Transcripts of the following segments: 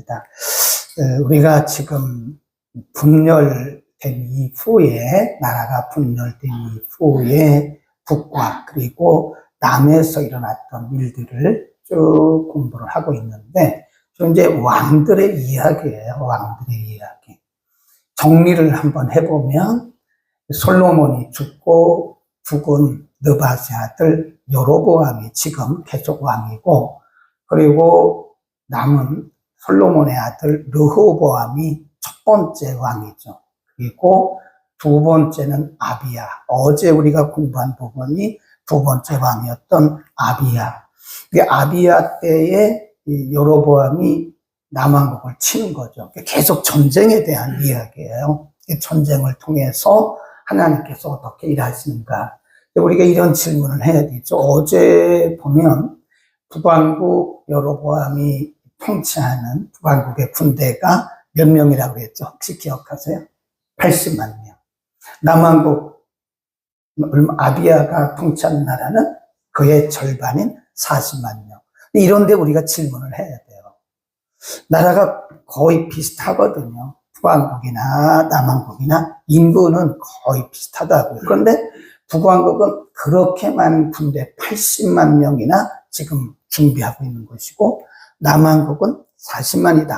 하겠습니다. 우리가 지금 분열된 이후에, 나라가 분열된 이후에 북과 그리고 남에서 일어났던 일들을 쭉 공부를 하고 있는데, 이제 왕들의 이야기예요. 왕들의 이야기. 정리를 한번 해보면, 솔로몬이 죽고 죽은 느바세 아들 여로보암이 지금 계속 왕이고, 그리고 남은 솔로몬의 아들 르호보암이 첫 번째 왕이죠. 그리고 두 번째는 아비야. 어제 우리가 공부한 부분이 두 번째 왕이었던 아비야. 아비야 때에 여로보암이 남왕국을 치는 거죠. 계속 전쟁에 대한 이야기예요. 전쟁을 통해서 하나님께서 어떻게 일하시는가. 우리가 이런 질문을 해야 되죠. 어제 보면 북왕국 여로보암이 통치하는 북왕국의 군대가 몇 명이라고 했죠? 혹시 기억하세요? 80만 명. 남왕국 아비야가 통치하는 나라는 그의 절반인 40만 명. 이런데 우리가 질문을 해야 돼요. 나라가 거의 비슷하거든요. 북왕국이나 남왕국이나 인구는 거의 비슷하다고요. 그런데 북왕국은 그렇게 많은 군대 80만 명이나 지금 준비하고 있는 것이고, 남왕국은 40만이다.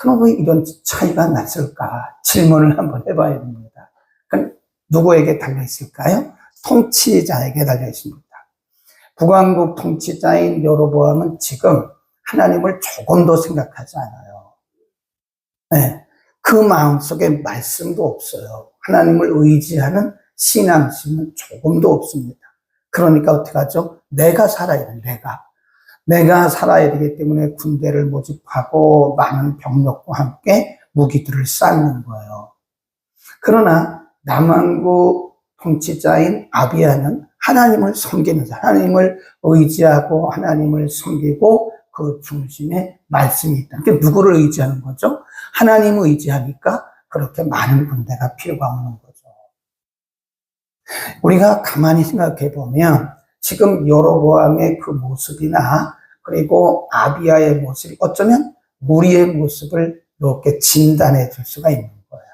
그럼 왜 이런 차이가 났을까? 질문을 한번 해봐야 됩니다. 그럼 누구에게 달려있을까요? 통치자에게 달려있습니다. 북왕국 통치자인 여로보암은 지금 하나님을 조금 더 생각하지 않아요. 네. 그 마음속에 말씀도 없어요. 하나님을 의지하는 신앙심은 조금도 없습니다. 그러니까 어떻게 하죠? 내가 살아야 돼, 내가 살아야 되기 때문에 군대를 모집하고 많은 병력과 함께 무기들을 쌓는 거예요. 그러나 남왕국 통치자인 아비야는 하나님을 섬기면서 하나님을 의지하고 하나님을 섬기고 그 중심에 말씀이 있다. 그러니까 누구를 의지하는 거죠? 하나님을 의지하니까 그렇게 많은 군대가 필요가 없는 거죠. 우리가 가만히 생각해 보면 지금 여로보암의 그 모습이나 그리고 아비야의 모습이 어쩌면 우리의 모습을 이렇게 진단해 줄 수가 있는 거예요.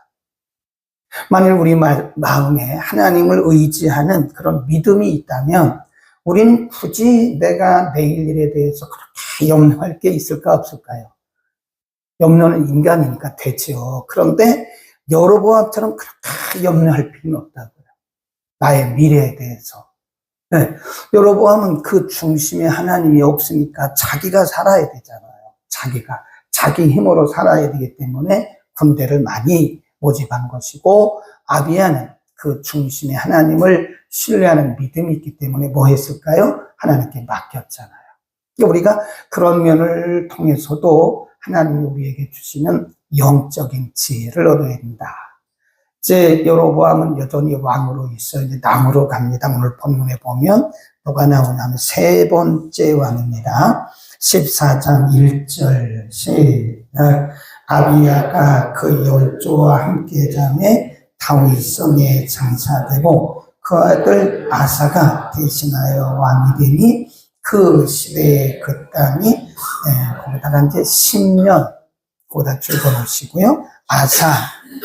만일 우리 마음에 하나님을 의지하는 그런 믿음이 있다면 우리는 굳이 내가 내일 일에 대해서 그렇게 염려할 게 있을까 없을까요? 염려는 인간이니까 되죠. 그런데 여로보암처럼 그렇게 염려할 필요는 없다고요. 나의 미래에 대해서. 네. 여로보암은 그 중심에 하나님이 없으니까 자기가 살아야 되잖아요. 자기 힘으로 살아야 되기 때문에 군대를 많이 모집한 것이고, 아비야는 그 중심에 하나님을 신뢰하는 믿음이 있기 때문에 뭐 했을까요? 하나님께 맡겼잖아요. 우리가 그런 면을 통해서도 하나님이 우리에게 주시는 영적인 지혜를 얻어야 된다. 이제 여로보암은 여전히 왕으로 있어요. 이제 남으로 갑니다. 오늘 본문에 보면 뭐가 나오냐면 세 번째 왕입니다. 14장 1절 시작. 아비야가 그 열조와 함께 잠에 다윗성에 장사되고 그 아들 아사가 대신하여 왕이 되니 그 시대에 그 땅이 거기다가 이제 10년 거기다 적어놓으시고요. 아사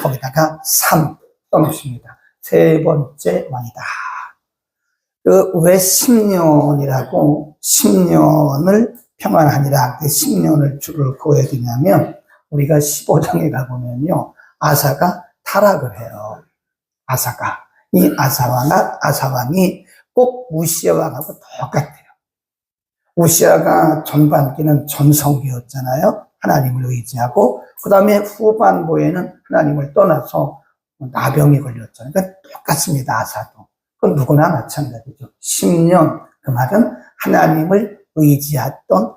거기다가 3 써놓으십니다. 세 번째 왕이다. 왜 10년이라고 10년을 평안하니라 10년을 줄을 그어야 되냐면, 우리가 15장에 가보면요, 아사가 타락을 해요. 이 아사왕이 꼭 우시아 왕하고 똑같아요. 우시아가 전반기는 전성기였잖아요. 하나님을 의지하고, 그 다음에 후반부에는 하나님을 떠나서 나병이 걸렸잖아요. 그러니까 똑같습니다, 아사도. 그건 누구나 마찬가지죠. 10년, 그 말은 하나님을 의지했던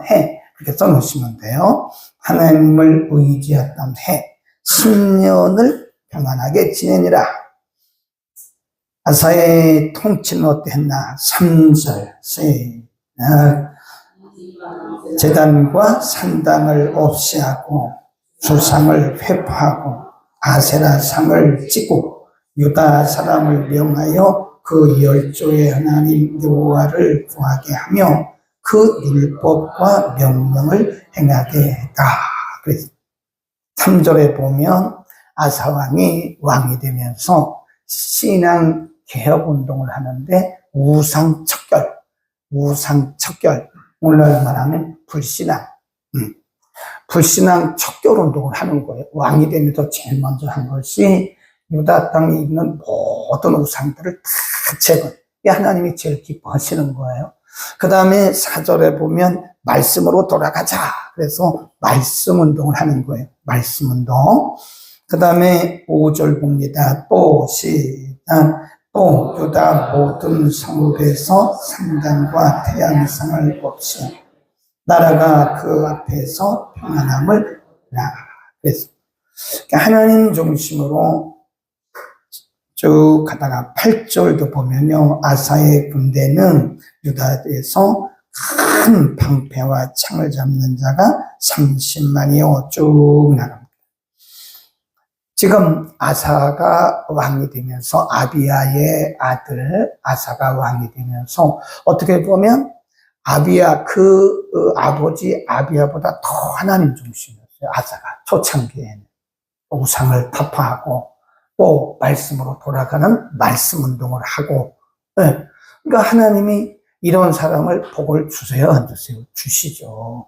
해. 그렇게 써놓으시면 돼요. 하나님을 의지했던 해. 10년을 평안하게 지내니라. 아사의 통치는 어땠나? 3절, 제단과 산당을 없이 하고 조상을 회파하고 아세라 상을 찌고 유다 사람을 명하여 그 열조의 하나님 여호와를 구하게 하며 그 율법과 명령을 행하게 했다. 그래서 3절에 보면 아사 왕이 왕이 되면서 신앙 개혁 운동을 하는데 우상 척결, 오늘날 말하면 불신앙 척결 운동을 하는 거예요. 왕이 되면서 제일 먼저 한 것이 유다 땅에 있는 모든 우상들을 다 제거해. 하나님이 제일 기뻐하시는 거예요. 그 다음에 4절에 보면 말씀으로 돌아가자. 그래서 말씀 운동을 하는 거예요. 말씀 운동. 그 다음에 5절 봅니다. 또 유다 모든 성읍에서 산단과 태양상을 없이 나라가 그 앞에서 평안함을 나. 그래서 하나님 중심으로 쭉 가다가 8절도 보면요. 아사의 군대는 유다에서 큰 방패와 창을 잡는 자가 30만이요. 쭉 나갑니다. 지금 아사가 왕이 되면서 아비야의 아들 아사가 왕이 되면서 어떻게 보면 아비야 아버지 아비야보다 더 하나님 중심이었어요. 아사가 초창기에는 우상을 타파하고 또 말씀으로 돌아가는 말씀 운동을 하고, 네. 그러니까 하나님이 이런 사람을 복을 주세요, 안 주세요? 주시죠.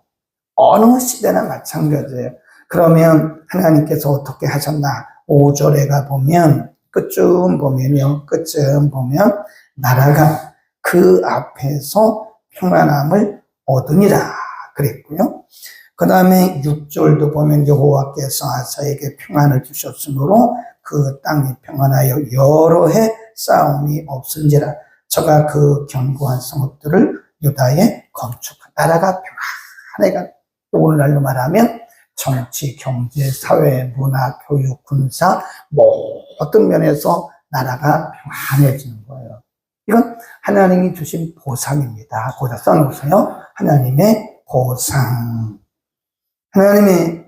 어느 시대나 마찬가지예요. 그러면 하나님께서 어떻게 하셨나? 5절에 가보면, 끝쯤 보면, 나라가 그 앞에서 평안함을 얻으니라. 그랬고요. 그 다음에 6절도 보면 여호와께서 아사에게 평안을 주셨으므로 그 땅이 평안하여 여러 해 싸움이 없은지라. 저가 그 견고한 성읍들을 유다에 건축한 나라가 평안해가. 오늘날로 말하면 정치, 경제, 사회, 문화, 교육, 군사 모든 면에서 나라가 평안해지는 거예요. 이건 하나님이 주신 보상입니다. 거기다 써놓으세요. 하나님의 보상. 하나님의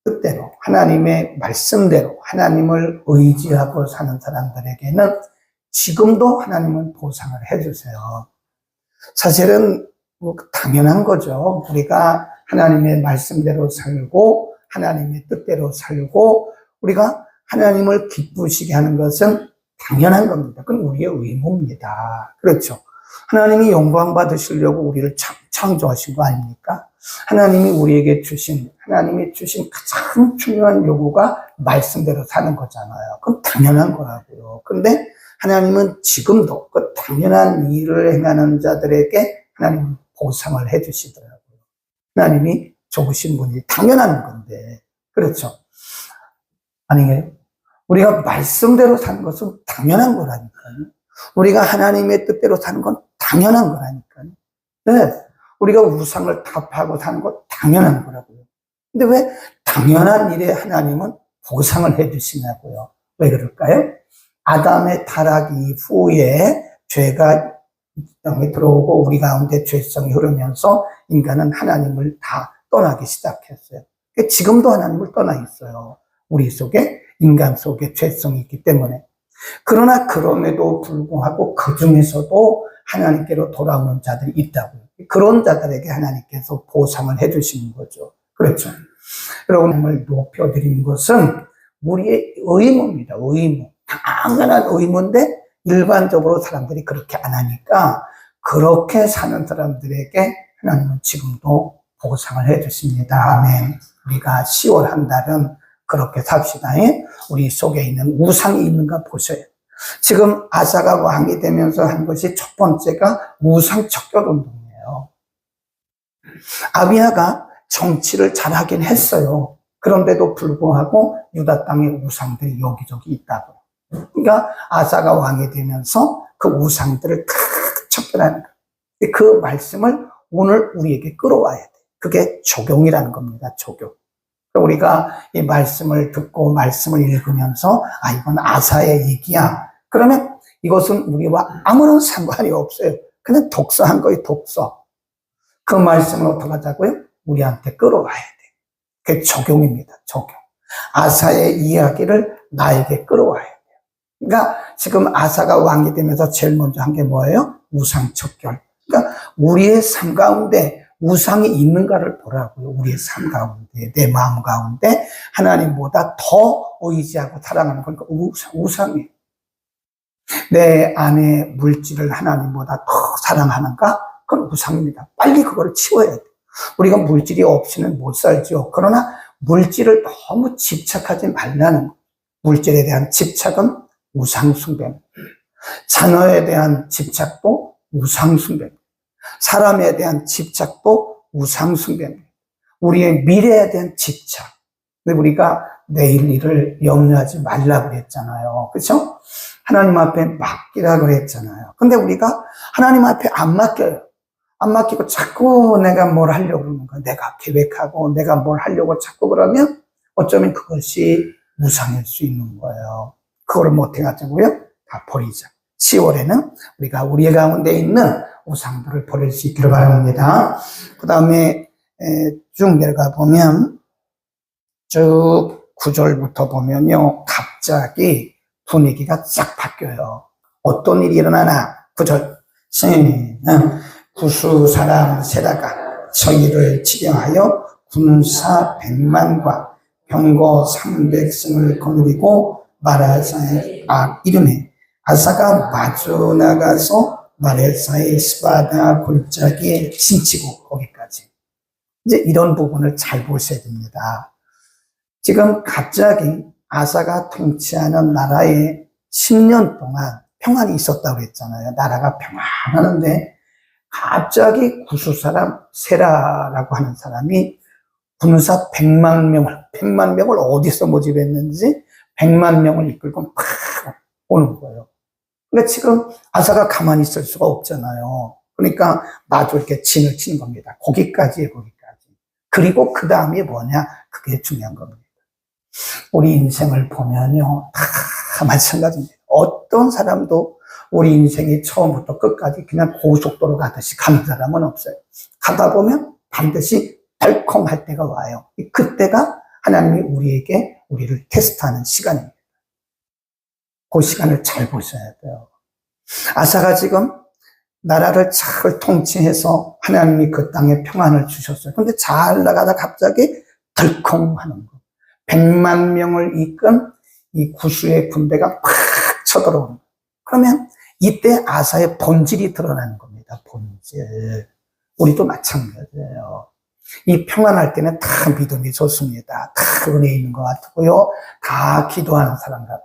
뜻대로, 하나님의 말씀대로 하나님을 의지하고 사는 사람들에게는 지금도 하나님은 보상을 해주세요. 사실은 당연한 거죠. 우리가 하나님의 말씀대로 살고 하나님의 뜻대로 살고 우리가 하나님을 기쁘시게 하는 것은 당연한 겁니다. 그건 우리의 의무입니다. 그렇죠. 하나님이 영광 받으시려고 우리를 창조하신 거 아닙니까? 하나님이 하나님이 주신 가장 중요한 요구가 말씀대로 사는 거잖아요. 그건 당연한 거라고요. 그런데 하나님은 지금도 그 당연한 일을 행하는 자들에게 하나님은 보상을 해주시더라고요. 하나님이 좋으신 분이 당연한 건데, 그렇죠? 아니에요? 우리가 말씀대로 사는 것은 당연한 거라니까요. 우리가 하나님의 뜻대로 사는 건 당연한 거라니까요. 네. 우리가 우상을 타파하고 사는 건 당연한 거라고요. 근데 왜 당연한 일에 하나님은 보상을 해주시냐고요. 왜 그럴까요? 아담의 타락 이후에 죄가 땅에 들어오고 우리 가운데 죄성이 흐르면서 인간은 하나님을 다 떠나기 시작했어요. 지금도 하나님을 떠나 있어요. 우리 속에, 인간 속에 죄성이 있기 때문에. 그러나 그럼에도 불구하고 그 중에서도 하나님께로 돌아오는 자들이 있다고요. 그런 자들에게 하나님께서 보상을 해주시는 거죠. 그렇죠. 여러분을 높여드린 것은 우리의 의무입니다. 의무. 당연한 의무인데 일반적으로 사람들이 그렇게 안 하니까 그렇게 사는 사람들에게 하나님은 지금도 보상을 해주십니다. 아멘. 우리가 10월 한 달은 그렇게 삽시다. 우리 속에 있는 우상이 있는가 보셔요. 지금 아사가 왕이 되면서 한 것이 첫 번째가 우상 척결 운동이에요. 아비야가 정치를 잘하긴 했어요. 그런데도 불구하고 유다 땅에 우상들이 여기저기 있다고. 그러니까 아사가 왕이 되면서 그 우상들을 다 척결하는 거예요. 그 말씀을 오늘 우리에게 끌어와야 돼요. 그게 적용이라는 겁니다. 적용. 우리가 이 말씀을 듣고 말씀을 읽으면서 이건 아사의 얘기야. 그러면 이것은 우리와 아무런 상관이 없어요. 그냥 독서한 거예요. 독서. 그 말씀을 어떻게 하자고요? 우리한테 끌어와야 돼요. 그게 적용입니다. 적용. 아사의 이야기를 나에게 끌어와야 돼요. 그러니까 지금 아사가 왕이 되면서 제일 먼저 한 게 뭐예요? 우상 척결. 그러니까 우리의 삶 가운데 우상이 있는가를 보라고요. 우리의 삶 가운데, 내 마음 가운데 하나님보다 더 의지하고 사랑하는 거니까 우상이에요. 내 안에 물질을 하나님보다 더 사랑하는가? 그건 우상입니다. 빨리 그거를 치워야 돼요. 우리가 물질이 없이는 못 살죠. 그러나 물질을 너무 집착하지 말라는 거예요. 물질에 대한 집착은 우상숭배입니다. 자녀에 대한 집착도 우상숭배입니다. 사람에 대한 집착도 우상숭배입니다. 우리의 미래에 대한 집착. 우리가 내일 일을 염려하지 말라고 그랬잖아요. 그렇죠? 하나님 앞에 맡기라고 그랬잖아요. 근데 우리가 하나님 앞에 안 맡겨요. 안 맡기고 자꾸 내가 뭘 하려고 그러는 거야. 내가 계획하고 내가 뭘 하려고 자꾸 그러면 어쩌면 그것이 우상일 수 있는 거예요. 그걸 못 해가지고요. 다 버리자. 10월에는 우리가 우리 가운데 있는 우상들을 버릴 수 있기를 바랍니다. 그 다음에 쭉 내려가 보면 쭉 9절부터 보면요. 갑자기 분위기가 싹 바뀌어요. 어떤 일이 일어나나? 9절. 구수 사람 세라가 저희를 치려하여 군사 100만과 병거 300승을 거느리고 마라사의 이름에 아사가 마주 나가서 마레사의 스바다 골짜기에 신치고 거기까지. 이제 이런 부분을 잘 보셔야 됩니다. 지금 갑자기 아사가 통치하는 나라에 10년 동안 평안이 있었다고 했잖아요. 나라가 평안하는데 갑자기 구수 사람 세라라고 하는 사람이 군사 100만 명을 어디서 모집했는지 100만 명을 이끌고 팍 오는 거예요. 그러니까 지금 아사가 가만히 있을 수가 없잖아요. 그러니까 마주 이렇게 진을 치는 겁니다. 거기까지에 거기까지. 그리고 그 다음이 뭐냐? 그게 중요한 겁니다. 우리 인생을 보면요. 다 마찬가지입니다. 어떤 사람도 우리 인생이 처음부터 끝까지 그냥 고속도로 가듯이 가는 사람은 없어요. 가다 보면 반드시 덜컹 할 때가 와요. 그때가 하나님이 우리를 테스트하는 시간입니다. 그 시간을 잘 보셔야 돼요. 아사가 지금 나라를 잘 통치해서 하나님이 그 땅에 평안을 주셨어요. 근데 잘 나가다 갑자기 덜컹 하는 거. 100만 명을 이끈 이 구수의 군대가 팍 쳐들어오는 거예요. 그러면 이때 아사의 본질이 드러나는 겁니다. 본질. 우리도 마찬가지예요. 이 평안할 때는 다 믿음이 좋습니다. 다 은혜 있는 것 같고요. 다 기도하는 사람 같아요.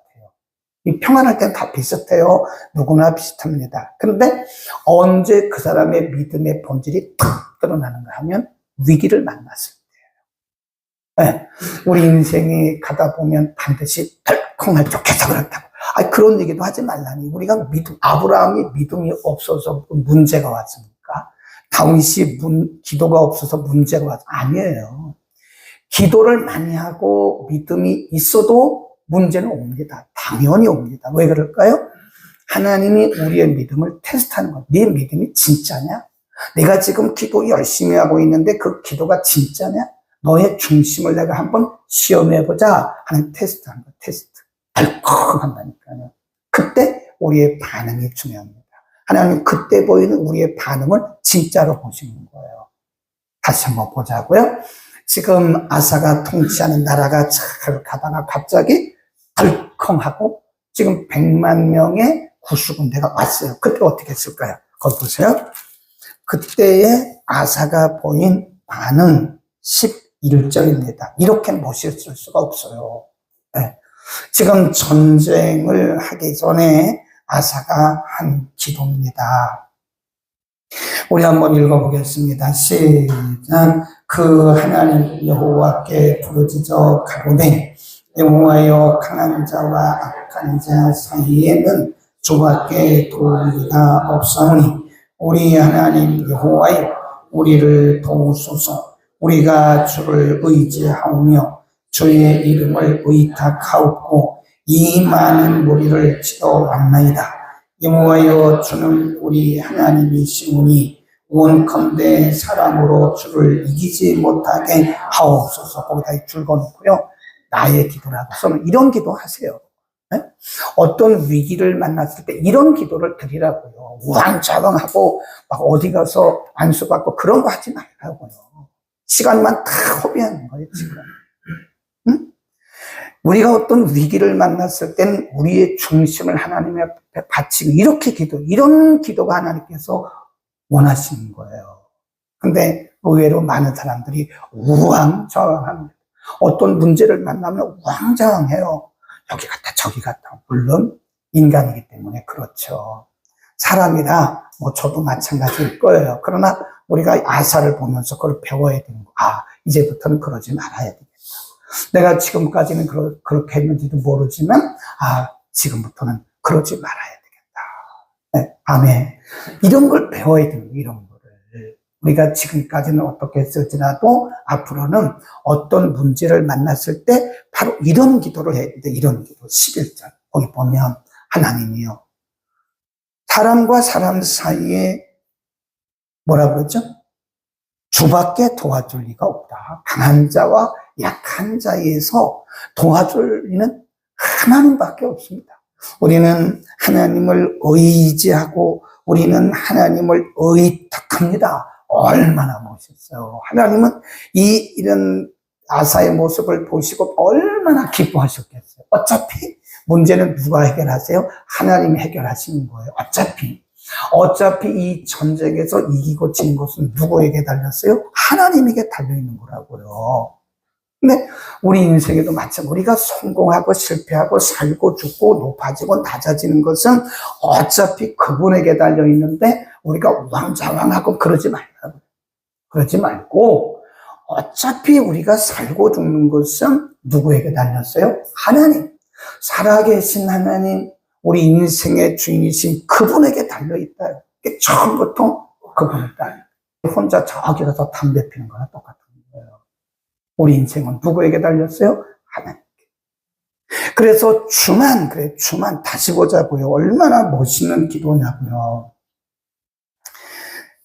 이 평안할 때는 다 비슷해요. 누구나 비슷합니다. 그런데 언제 그 사람의 믿음의 본질이 탁 드러나는가 하면 위기를 만났을 때예요. 네. 우리 인생이 가다 보면 반드시 덜컹할 쫓겨서 그렇다고. 그런 얘기도 하지 말라니. 우리가 아브라함이 믿음이 없어서 문제가 왔습니까? 다윗이 기도가 없어서 문제가 왔어. 아니에요. 기도를 많이 하고 믿음이 있어도 문제는 옵니다. 당연히 옵니다. 왜 그럴까요? 하나님이 우리의 믿음을 테스트하는 거예요. 네 믿음이 진짜냐? 내가 지금 기도 열심히 하고 있는데 그 기도가 진짜냐? 너의 중심을 내가 한번 시험해보자 하는 테스트하는 거예요. 테스트. 덜컥 한다니까요. 그때 우리의 반응이 중요합니다. 하나님 그때 보이는 우리의 반응을 진짜로 보시는 거예요. 다시 한번 보자고요. 지금 아사가 통치하는 나라가 잘 가다가 갑자기 덜컹하고 지금 100만 명의 구수군대가 왔어요. 그때 어떻게 했을까요? 거기 보세요. 그때의 아사가 보인 반응 11절입니다. 이렇게 못 있을 수가 없어요. 네. 지금 전쟁을 하기 전에 아사가 한 기도입니다. 우리 한번 읽어보겠습니다. 시작. 그 하나님 여호와께 부르짖어 가로되 여호와여 강한 자와 악한 자 사이에는 주밖에 도우리가 없사오니 우리 하나님 여호와여 우리를 도우소서. 우리가 주를 의지하오며 주의 이름을 의탁하옵고 이 많은 무리를 치러왔나이다. 여호와여 주는 우리 하나님이시오니 원컨대 사람으로 주를 이기지 못하게 하옵소서. 거기다 줄 거놓고요. 나의 기도라고 써는 이런 기도 하세요. 네? 어떤 위기를 만났을 때 이런 기도를 드리라고요. 우왕좌왕하고 막 어디 가서 안수받고 그런 거 하지 말라고요. 시간만 다 허비하는 거예요, 지금. 응? 우리가 어떤 위기를 만났을 땐 우리의 중심을 하나님 앞에 바치고 이렇게 이런 기도가 하나님께서 원하시는 거예요. 근데 의외로 많은 사람들이 우왕좌왕합니다. 어떤 문제를 만나면 우왕좌왕해요. 여기 갔다 저기 갔다. 물론 인간이기 때문에 그렇죠. 사람이라 뭐 저도 마찬가지일 거예요. 그러나 우리가 아사를 보면서 그걸 배워야 되는 거. 아, 이제부터는 그러지 말아야 되겠다. 내가 지금까지는 그렇게 했는지도 모르지만 아, 지금부터는 그러지 말아야 되겠다. 네, 아멘. 이런 걸 배워야 되는 거예요. 이런 거를. 우리가 지금까지는 어떻게 했을지라도 앞으로는 어떤 문제를 만났을 때 바로 이런 기도를 해야 돼. 이런 기도. 11절. 거기 보면 하나님이요. 사람과 사람 사이에 뭐라 그러죠? 주밖에 도와줄 리가 없다. 강한 자와 약한 자에서 도와줄 리는 하나님밖에 없습니다. 우리는 하나님을 의지하고 우리는 하나님을 의탁합니다. 얼마나 멋있어요. 하나님은 이런 아사의 모습을 보시고 얼마나 기뻐하셨겠어요. 어차피 문제는 누가 해결하세요? 하나님이 해결하시는 거예요. 어차피 이 전쟁에서 이기고 진 것은 누구에게 달렸어요? 하나님에게 달려있는 거라고요. 근데 우리 인생에도 마찬가지로 우리가 성공하고 실패하고 살고 죽고 높아지고 낮아지는 것은 어차피 그분에게 달려있는데 우리가 우왕좌왕하고 그러지 말라고. 그러지 말고 어차피 우리가 살고 죽는 것은 누구에게 달렸어요? 하나님. 살아계신 하나님, 우리 인생의 주인이신 그분에게 달려있다. 처음부터 그분을 따라. 혼자 저기 가서 담배 피는 거나 똑같은 거예요. 우리 인생은 누구에게 달렸어요? 하나님께. 그래서 주만 다시 보자고요. 얼마나 멋있는 기도냐고요.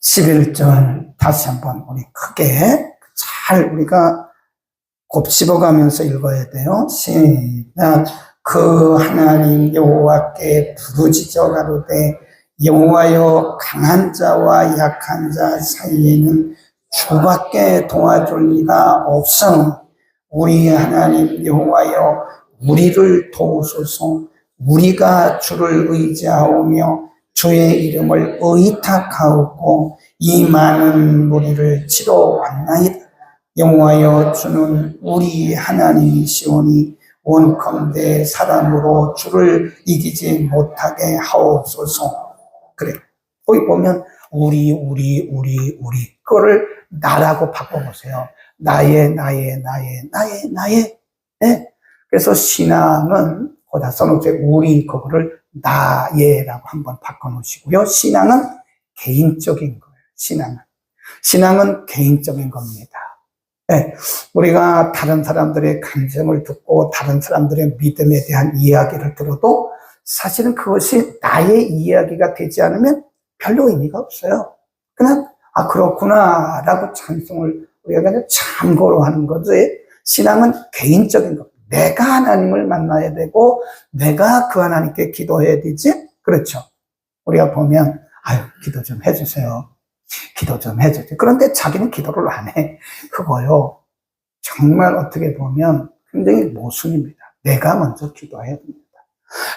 11절 다시 한번 우리 크게 잘 우리가 곱씹어가면서 읽어야 돼요. 시작. 그 하나님 여호와께 부르짖어 가로되 여호와여 강한 자와 약한 자 사이에는 주밖에 도와줄 리가 없어. 우리 하나님 여호와여 우리를 도우소서. 우리가 주를 의지하오며 주의 이름을 의탁하옵고 이 많은 무리를 치러 왔나이다. 여호와여 주는 우리 하나님이시오니 원컨대 사람으로 주를 이기지 못하게 하옵소서. 그래. 거기 보면 우리 그거를 나라고 바꿔보세요. 나의. 네? 그래서 신앙은 거기다 써놓죠. 우리 그거를 나의라고 한번 바꿔놓으시고요. 신앙은 개인적인 거예요. 신앙은 개인적인 겁니다. 네, 우리가 다른 사람들의 감정을 듣고 다른 사람들의 믿음에 대한 이야기를 들어도 사실은 그것이 나의 이야기가 되지 않으면 별로 의미가 없어요. 그냥 아 그렇구나 라고 찬송을 우리가 그냥 참고로 하는 거지. 신앙은 개인적인 겁니다. 내가 하나님을 만나야 되고 내가 그 하나님께 기도해야 되지. 그렇죠. 우리가 보면 아유 기도 좀 해주세요. 기도 좀 해주세요. 그런데 자기는 기도를 안 해. 그거요. 정말 어떻게 보면 굉장히 모순입니다. 내가 먼저 기도해야 됩니다.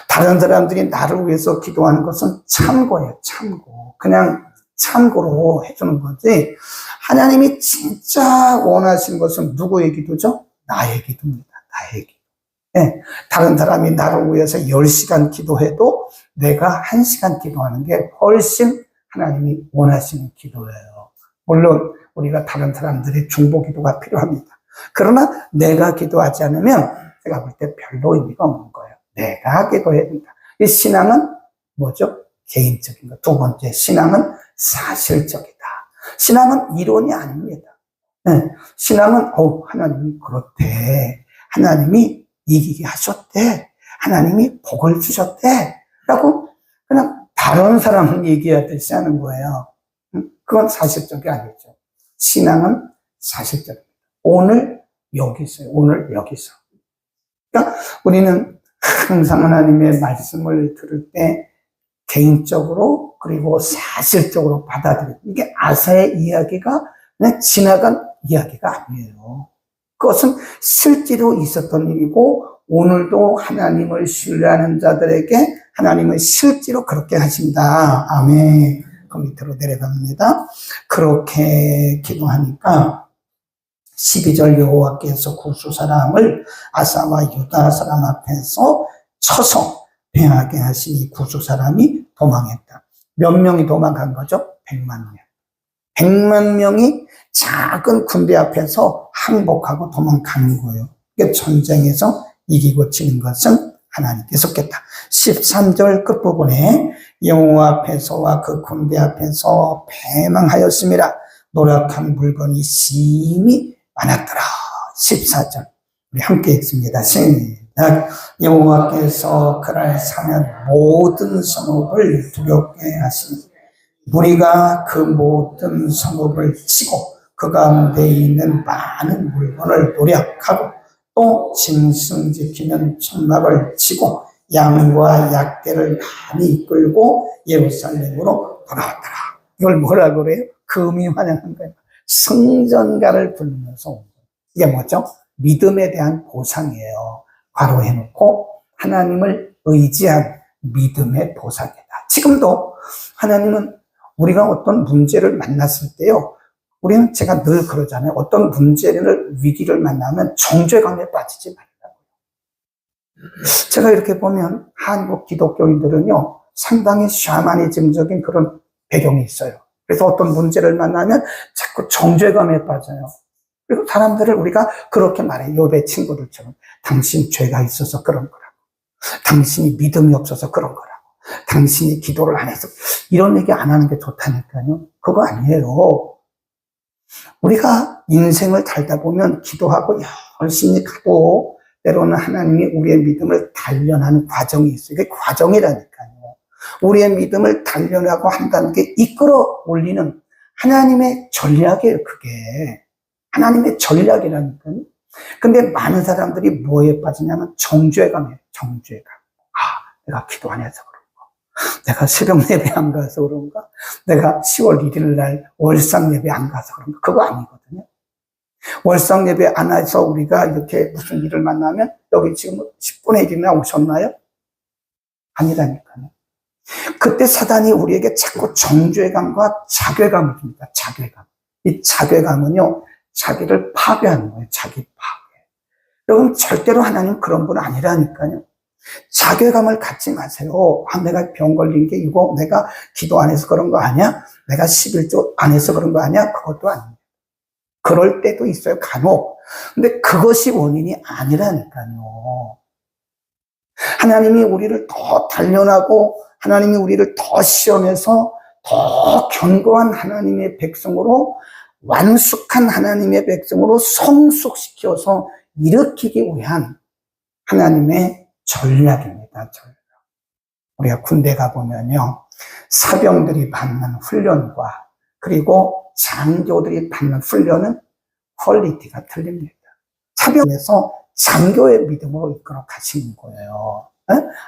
다른 사람들이 나를 위해서 기도하는 것은 참고예요. 참고. 그냥 참고로 해주는 거지. 하나님이 진짜 원하시는 것은 누구의 기도죠? 나의 기도입니다. 나의 기도. 네. 다른 사람이 나를 위해서 10시간 기도해도 내가 1시간 기도하는 게 훨씬 하나님이 원하시는 기도예요. 물론 우리가 다른 사람들의 중보 기도가 필요합니다. 그러나 내가 기도하지 않으면 제가 볼 때 별로 의미가 없는 거예요. 내가 기도해야 된다. 이 신앙은 뭐죠? 개인적인 것. 두 번째, 신앙은 사실적이다. 신앙은 이론이 아닙니다. 네. 신앙은 하나님이 그렇대. 하나님이 이기게 하셨대. 하나님이 복을 주셨대. 라고 그냥 다른 사람은 얘기하듯이 하는 거예요. 그건 사실적이 아니죠. 신앙은 사실적입니다. 오늘 여기서. 그러니까 우리는 항상 하나님의 말씀을 들을 때 개인적으로 그리고 사실적으로 받아들이고, 이게 아사의 이야기가 그냥 지나간 이야기가 아니에요. 그것은 실제로 있었던 일이고, 오늘도 하나님을 신뢰하는 자들에게 하나님은 실제로 그렇게 하신다. 아멘. 그 밑으로 내려갑니다. 그렇게 기도하니까 12절 여호와께서 구수 사람을 아사와 유다 사람 앞에서 쳐서 행하게 하시니 구수 사람이 도망했다. 몇 명이 도망간 거죠? 100만 명. 100만 명이 작은 군대 앞에서 항복하고 도망가는 거예요. 그러니까 전쟁에서 이기고 지는 것은 하나님께서 겠다. 13절 끝부분에 여호와 앞에서와 그 군대 앞에서 패망하였음이라. 노력한 물건이 심히 많았더라. 14절 우리 함께 읽습니다. 시작. 여호와께서 그날 사면 모든 성읍을 두렵게 하시니 무리가 그 모든 성읍을 치고 그 가운데 있는 많은 물건을 노력하고 또 짐승 지키는 천막을 치고 양과 약대를 많이 이끌고 예루살렘으로 돌아왔더라. 이걸 뭐라고 그래요? 금이 환영한 거예요. 성전가를 부르면서 온 거예요. 이게 뭐죠? 믿음에 대한 보상이에요. 괄호해놓고 하나님을 의지한 믿음의 보상이다. 지금도 하나님은 우리가 어떤 문제를 만났을 때요, 우리는 제가 늘 그러잖아요. 어떤 문제를, 위기를 만나면 정죄감에 빠지지 말라고요. 제가 이렇게 보면 한국 기독교인들은요, 상당히 샤머니즘적인 그런 배경이 있어요. 그래서 어떤 문제를 만나면 자꾸 정죄감에 빠져요. 그리고 사람들을 우리가 그렇게 말해요. 욥의 친구들처럼. 당신 죄가 있어서 그런 거라고. 당신이 믿음이 없어서 그런 거라고. 당신이 기도를 안 해서. 이런 얘기 안 하는 게 좋다니까요. 그거 아니에요. 우리가 인생을 살다 보면 기도하고 열심히 가도 때로는 하나님이 우리의 믿음을 단련하는 과정이 있어요. 이게 과정이라니까요. 우리의 믿음을 단련하고 한다는 게 이끌어 올리는 하나님의 전략이에요, 그게. 하나님의 전략이라니까요. 근데 많은 사람들이 뭐에 빠지냐면 정죄감이에요, 정죄감. 내가 기도 안 해서 그런가? 내가 새벽 예배 안 가서 그런가? 내가 10월 1일 날 월상 예배 안 가서 그런가? 그거 아니거든요. 월상 예배 안 해서 우리가 이렇게 무슨 일을 만나면 여기 지금 10분의 1이나 오셨나요? 아니라니까요. 그때 사단이 우리에게 자꾸 정죄감과 자괴감을 줍니다. 자괴감. 이 자괴감은요, 자기를 파괴하는 거예요. 자기 파괴. 여러분, 절대로 하나님 그런 분 아니라니까요. 자괴감을 갖지 마세요. 내가 병 걸린 게 이거 내가 기도 안 해서 그런 거 아니야? 내가 11조 안 해서 그런 거 아니야? 그것도 아니에요. 그럴 때도 있어요, 간혹. 근데 그것이 원인이 아니라니까요. 하나님이 우리를 더 단련하고 하나님이 우리를 더 시험해서 더 견고한 하나님의 백성으로, 완숙한 하나님의 백성으로 성숙시켜서 일으키기 위한 하나님의 전략입니다. 전략. 우리가 군대 가보면요, 사병들이 받는 훈련과 그리고 장교들이 받는 훈련은 퀄리티가 틀립니다. 사병에서 장교의 믿음으로 이끌어 가시는 거예요.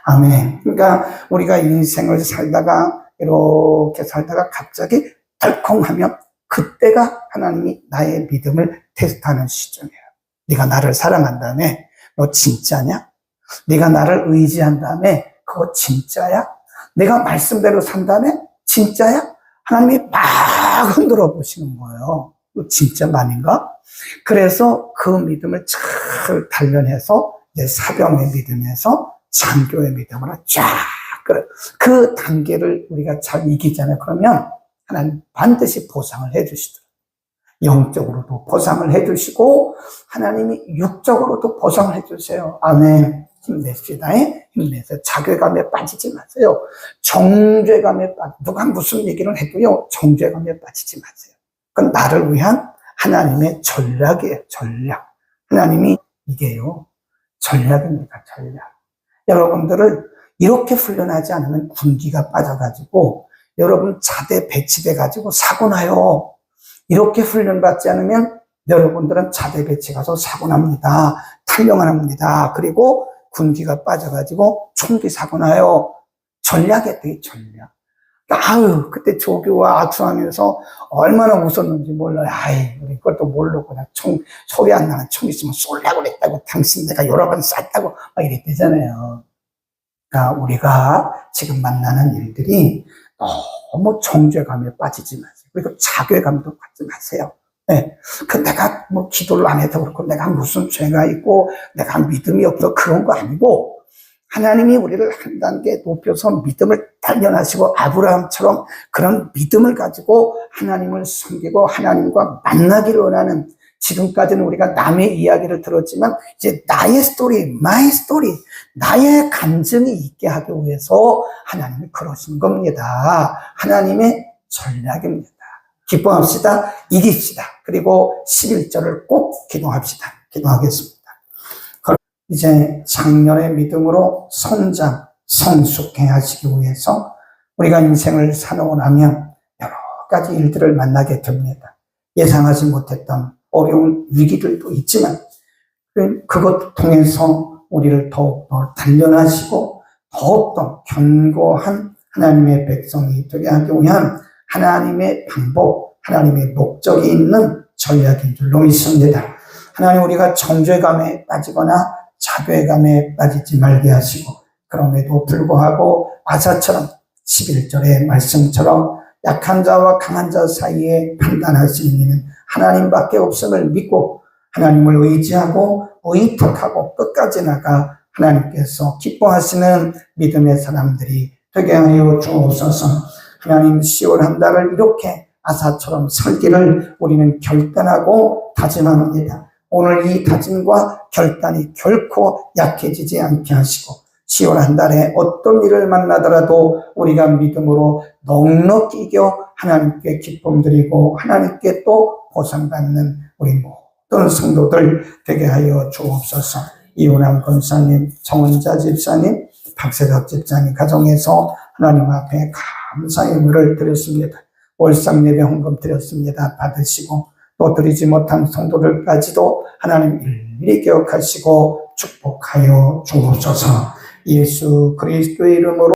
아멘. 그러니까 우리가 인생을 살다가 이렇게 살다가 갑자기 덜컹하면 그때가 하나님이 나의 믿음을 테스트하는 시점이에요. 네가 나를 사랑한다며? 너 진짜냐? 네가 나를 의지한다며? 그거 진짜야? 내가 말씀대로 산다며? 진짜야? 하나님이 막 흔들어 보시는 거예요. 너 진짜 만인가? 그래서 그 믿음을 잘 단련해서 이제 사병의 믿음에서 장교의 믿음으로 쫙 그 단계를 우리가 잘 이기잖아요. 그러면 하나님 반드시 보상을 해주시더라고요. 영적으로도 보상을 해주시고 하나님이 육적으로도 보상을 해주세요. 아멘. 힘내십시다. 힘내서 자괴감에 빠지지 마세요. 정죄감에 누가 무슨 얘기를 해도요, 정죄감에 빠지지 마세요. 그건 나를 위한 하나님의 전략이에요. 전략. 하나님이 이게요, 전략입니다. 전략. 여러분들을 이렇게 훈련하지 않으면 군기가 빠져가지고 여러분 자대 배치돼가지고 사고 나요. 이렇게 훈련받지 않으면 여러분들은 자대 배치 가서 사고 납니다. 탈영을 합니다. 그리고 군기가 빠져가지고 총기 사고 나요. 전략이었대, 전략. 아유, 그때 조교와 악수하면서 얼마나 웃었는지 몰라요. 아이, 우리 그것도 모르고, 나 소리 안 나는 총 있으면 쏠라고 그랬다고, 당신 내가 여러 번 쐈다고, 막 이랬대잖아요. 그러니까 우리가 지금 만나는 일들이 너무 정죄감에 빠지지 마세요. 그리고 자괴감도 갖지 마세요. 네. 내가 뭐 기도를 안 해도 그렇고, 내가 무슨 죄가 있고, 내가 믿음이 없어, 그런 거 아니고, 하나님이 우리를 한 단계 높여서 믿음을 단련하시고 아브라함처럼 그런 믿음을 가지고 하나님을 섬기고 하나님과 만나기를 원하는, 지금까지는 우리가 남의 이야기를 들었지만 이제 나의 스토리, 마이 스토리, 나의 감정이 있게 하기 위해서 하나님이 그러신 겁니다. 하나님의 전략입니다. 기뻐합시다. 이깁시다. 그리고 11절을 꼭 기도합시다. 기도하겠습니다. 이제 작년의 믿음으로 성장, 성숙해 하시기 위해서 우리가 인생을 살아오고 나면 여러 가지 일들을 만나게 됩니다. 예상하지 못했던 어려운 위기들도 있지만 그것 통해서 우리를 더욱더 단련하시고 더욱더 견고한 하나님의 백성이 되게 하기 위한 하나님의 방법, 하나님의 목적이 있는 전략인 줄로 믿습니다. 하나님, 우리가 정죄감에 빠지거나 자괴감에 빠지지 말게 하시고, 그럼에도 불구하고 아사처럼 11절의 말씀처럼 약한 자와 강한 자 사이에 판단하시는 이는 하나님밖에 없음을 믿고 하나님을 의지하고 의탁하고 끝까지 나가 하나님께서 기뻐하시는 믿음의 사람들이 되게 하여 주옵소서. 하나님, 10월 한 달을 이렇게 아사처럼 살기를 우리는 결단하고 다짐합니다. 오늘 이 다짐과 결단이 결코 약해지지 않게 하시고 10월 한 달에 어떤 일을 만나더라도 우리가 믿음으로 넉넉히 이겨 하나님께 기쁨 드리고 하나님께 또 보상받는 우리 모든 성도들 되게 하여 주옵소서. 이훈남 권사님, 정원자 집사님, 박세덕 집사님 가정에서 하나님 앞에 감사의 물을 드렸습니다. 월상 예배 헌금 드렸습니다. 받으시고 또 드리지 못한 성도들까지도 하나님 일일이 기억하시고 축복하여 주옵소서. 예수 그리스도의 이름으로